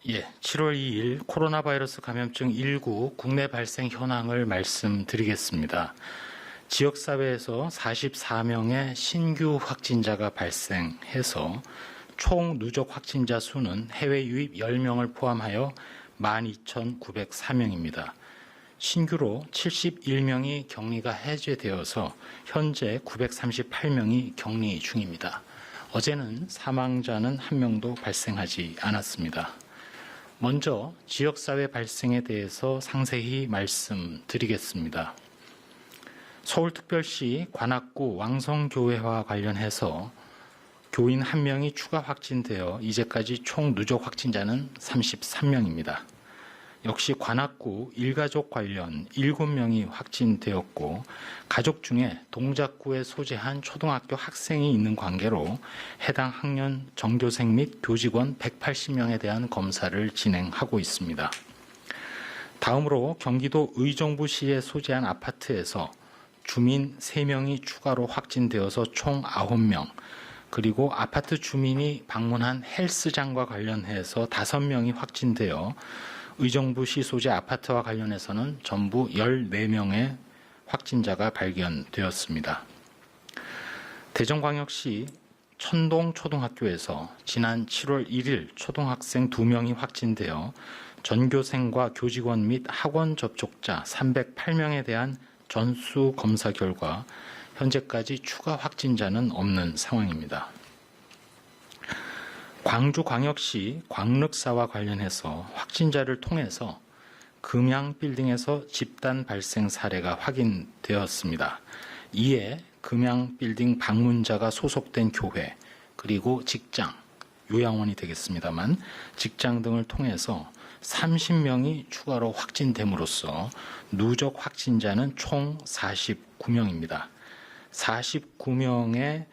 7월 2일 코로나 바이러스 감염증 19 국내 발생 현황을 말씀드리겠습니다. 지역사회에서 44명의 신규 확진자가 발생해서 총 누적 확진자 수는 해외 유입 10명을 포함하여 12,904명입니다. 신규로 71명이 격리가 해제되어서 현재 938명이 격리 중입니다. 어제는 사망자는 1명도 발생하지 않았습니다. 먼저 지역사회 발생에 대해서 상세히 말씀드리겠습니다. 서울특별시 관악구 왕성교회와 관련해서 교인 1명이 추가 확진되어 이제까지 총 누적 확진자는 33명입니다. 역시 관악구 일가족 관련 7명이 확진되었고 가족 중에 동작구에 소재한 초등학교 학생이 있는 관계로 해당 학년 전교생 및 교직원 180명에 대한 검사를 진행하고 있습니다. 다음으로 경기도 의정부시에 소재한 아파트에서 주민 3명이 추가로 확진되어서 총 9명, 그리고 아파트 주민이 방문한 헬스장과 관련해서 5명이 확진되어 의정부시 소재 아파트와 관련해서는 전부 14명의 확진자가 발견되었습니다. 대전광역시 천동초등학교에서 지난 7월 1일 초등학생 2명이 확진되어 전교생과 교직원 및 학원 접촉자 308명에 대한 전수 검사 결과 현재까지 추가 확진자는 없는 상황입니다. 광주광역시 광륵사와 관련해서 확진자를 통해서 금양빌딩에서 집단 발생 사례가 확인되었습니다. 이에 금양빌딩 방문자가 소속된 교회 그리고 직장, 요양원이 되겠습니다만 직장 등을 통해서 30명이 추가로 확진됨으로써 누적 확진자는 총 49명입니다. 49명의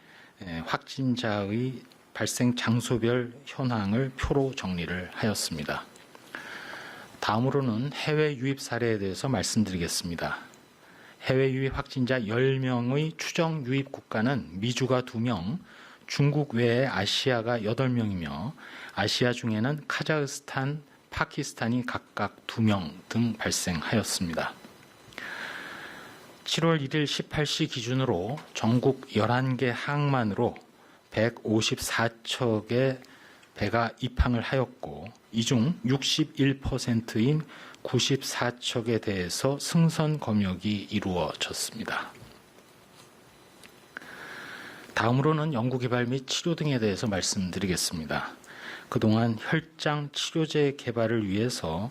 확진자의 발생 장소별 현황을 표로 정리를 하였습니다. 다음으로는 해외 유입 사례에 대해서 말씀드리겠습니다. 해외 유입 확진자 10명의 추정 유입 국가는 미주가 2명, 중국 외에 아시아가 8명이며 아시아 중에는 카자흐스탄, 파키스탄이 각각 2명 등 발생하였습니다. 7월 1일 18시 기준으로 전국 11개 항만으로 154척의 배가 입항을 하였고 이 중 61%인 94척에 대해서 승선 검역이 이루어졌습니다. 다음으로는 연구개발 및 치료 등에 대해서 말씀드리겠습니다. 그동안 혈장 치료제 개발을 위해서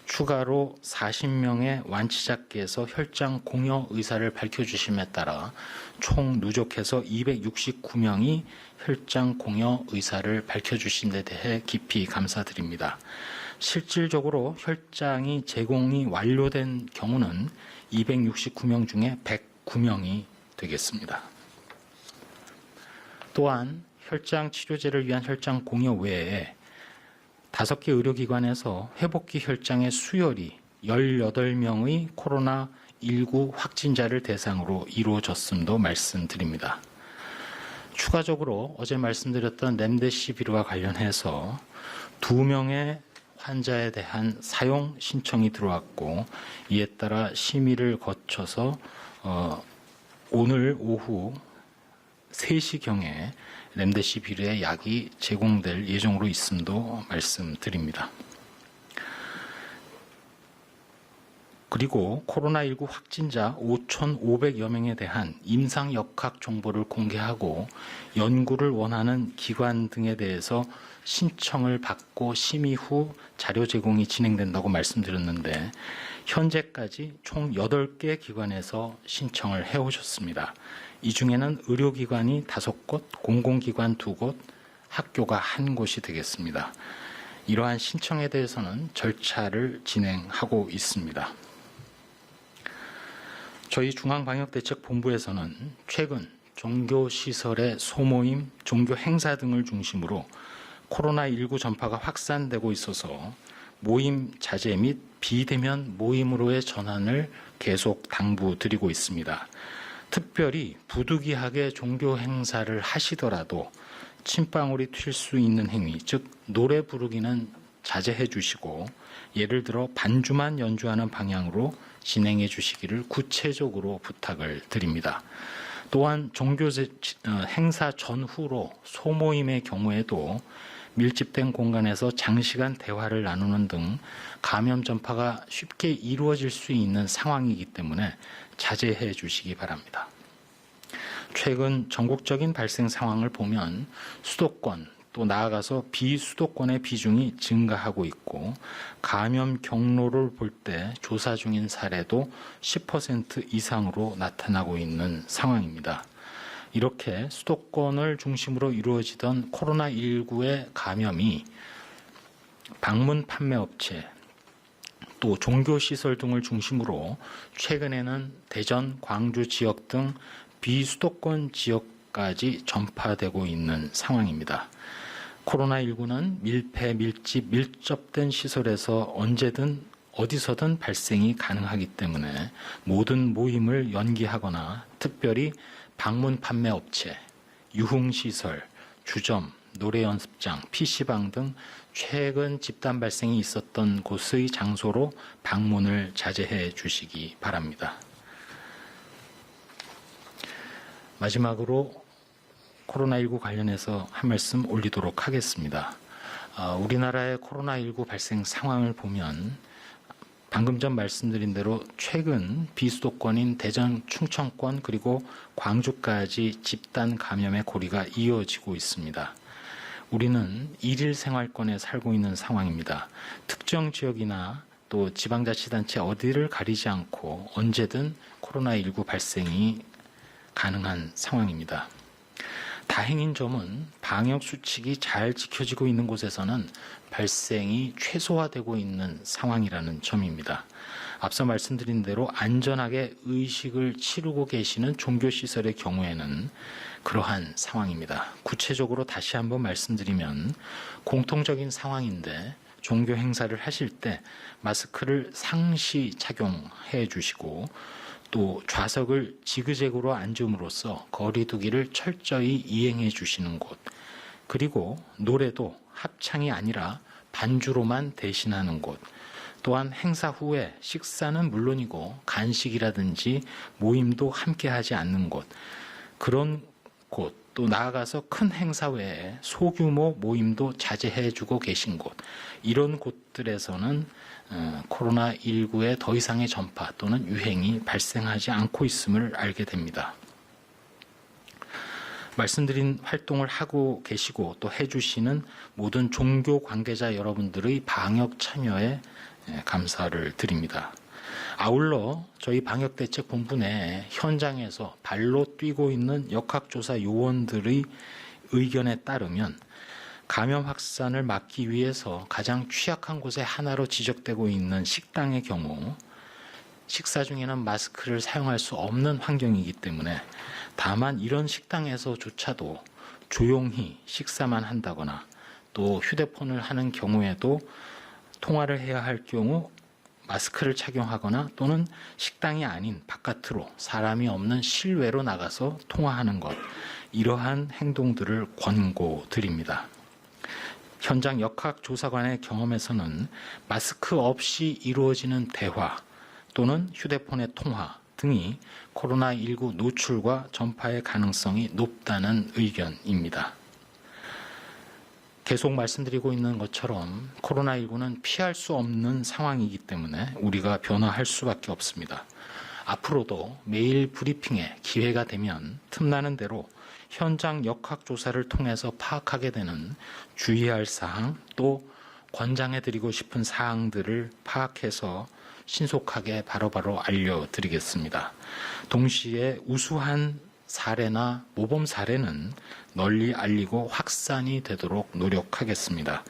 추가로 40명의 완치자께서 혈장 공여 의사를 밝혀주심에 따라 총 누적해서 269명이 혈장 공여 의사를 밝혀주신 데 대해 깊이 감사드립니다. 실질적으로 혈장이 제공이 완료된 경우는 269명 중에 109명이 되겠습니다. 또한 혈장 치료제를 위한 혈장 공여 외에 5개 의료기관에서 회복기 혈장의 수혈이 18명의 코로나19 확진자를 대상으로 이루어졌음도 말씀드립니다. 추가적으로 어제 말씀드렸던 렘데시비르와 관련해서 2명의 환자에 대한 사용 신청이 들어왔고 이에 따라 심의를 거쳐서 오늘 오후 3시경에 렘데시비르의 약이 제공될 예정으로 있음도 말씀드립니다. 그리고 코로나19 확진자 5,500여 명에 대한 임상 역학 정보를 공개하고 연구를 원하는 기관 등에 대해서 신청을 받고 심의 후 자료 제공이 진행된다고 말씀드렸는데 현재까지 총 8개 기관에서 신청을 해오셨습니다. 이 중에는 의료기관이 5곳, 공공기관 2곳, 학교가 1곳이 되겠습니다. 이러한 신청에 대해서는 절차를 진행하고 있습니다. 저희 중앙방역대책본부에서는 최근 종교시설의 소모임, 종교 행사 등을 중심으로 코로나19 전파가 확산되고 있어서 모임 자제 및 비대면 모임으로의 전환을 계속 당부드리고 있습니다. 특별히 부득이하게 종교 행사를 하시더라도 침방울이 튈 수 있는 행위, 즉 노래 부르기는 자제해 주시고 예를 들어 반주만 연주하는 방향으로 진행해 주시기를 구체적으로 부탁을 드립니다. 또한 종교 행사 전후로 소모임의 경우에도 밀집된 공간에서 장시간 대화를 나누는 등 감염 전파가 쉽게 이루어질 수 있는 상황이기 때문에 자제해 주시기 바랍니다. 최근 전국적인 발생 상황을 보면 수도권 또 나아가서 비수도권의 비중이 증가하고 있고 감염 경로를 볼 때 조사 중인 사례도 10% 이상으로 나타나고 있는 상황입니다. 이렇게 수도권을 중심으로 이루어지던 코로나19의 감염이 방문 판매 업체 또 종교시설 등을 중심으로 최근에는 대전, 광주 지역 등 비수도권 지역까지 전파되고 있는 상황입니다. 코로나19는 밀폐, 밀집, 밀접된 시설에서 언제든 어디서든 발생이 가능하기 때문에 모든 모임을 연기하거나 특별히 방문 판매 업체, 유흥시설, 주점, 노래 연습장, PC방 등 최근 집단 발생이 있었던 곳의 장소로 방문을 자제해 주시기 바랍니다. 마지막으로 코로나19 관련해서 한 말씀 올리도록 하겠습니다. 우리나라의 코로나19 발생 상황을 보면 방금 전 말씀드린 대로 최근 비수도권인 대전, 충청권 그리고 광주까지 집단 감염의 고리가 이어지고 있습니다. 우리는 일일 생활권에 살고 있는 상황입니다. 특정 지역이나 또 지방자치단체 어디를 가리지 않고 언제든 코로나19 발생이 가능한 상황입니다. 다행인 점은 방역 수칙이 잘 지켜지고 있는 곳에서는 발생이 최소화되고 있는 상황이라는 점입니다. 앞서 말씀드린 대로 안전하게 의식을 치르고 계시는 종교시설의 경우에는 그러한 상황입니다. 구체적으로 다시 한번 말씀드리면 공통적인 상황인데 종교 행사를 하실 때 마스크를 상시 착용해 주시고 또 좌석을 지그재그로 앉음으로써 거리 두기를 철저히 이행해 주시는 곳, 그리고 노래도 합창이 아니라 반주로만 대신하는 곳, 또한 행사 후에 식사는 물론이고 간식이라든지 모임도 함께 하지 않는 곳, 그런 곳, 또 나아가서 큰 행사 외에 소규모 모임도 자제해 주고 계신 곳, 이런 곳들에서는 코로나19의 더 이상의 전파 또는 유행이 발생하지 않고 있음을 알게 됩니다. 말씀드린 활동을 하고 계시고 또 해주시는 모든 종교 관계자 여러분들의 방역 참여에 감사를 드립니다. 아울러 저희 방역대책본부 내 현장에서 발로 뛰고 있는 역학조사 요원들의 의견에 따르면 감염 확산을 막기 위해서 가장 취약한 곳의 하나로 지적되고 있는 식당의 경우 식사 중에는 마스크를 사용할 수 없는 환경이기 때문에 다만 이런 식당에서조차도 조용히 식사만 한다거나 또 휴대폰을 하는 경우에도 통화를 해야 할 경우 마스크를 착용하거나 또는 식당이 아닌 바깥으로 사람이 없는 실외로 나가서 통화하는 것, 이러한 행동들을 권고드립니다. 현장 역학조사관의 경험에서는 마스크 없이 이루어지는 대화 또는 휴대폰의 통화 등이 코로나19 노출과 전파의 가능성이 높다는 의견입니다. 계속 말씀드리고 있는 것처럼 코로나19는 피할 수 없는 상황이기 때문에 우리가 변화할 수밖에 없습니다. 앞으로도 매일 브리핑에 기회가 되면 틈나는 대로 현장 역학조사를 통해서 파악하게 되는 주의할 사항 또 권장해드리고 싶은 사항들을 파악해서 신속하게 바로바로 알려드리겠습니다. 동시에 우수한 사례나 모범 사례는 널리 알리고 확산이 되도록 노력하겠습니다.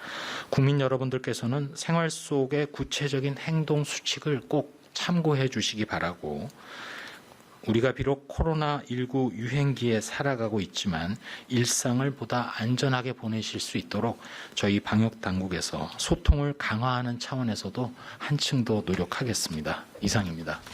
국민 여러분들께서는 생활 속의 구체적인 행동 수칙을 꼭 참고해 주시기 바라고, 우리가 비록 코로나19 유행기에 살아가고 있지만 일상을 보다 안전하게 보내실 수 있도록 저희 방역당국에서 소통을 강화하는 차원에서도 한층 더 노력하겠습니다. 이상입니다.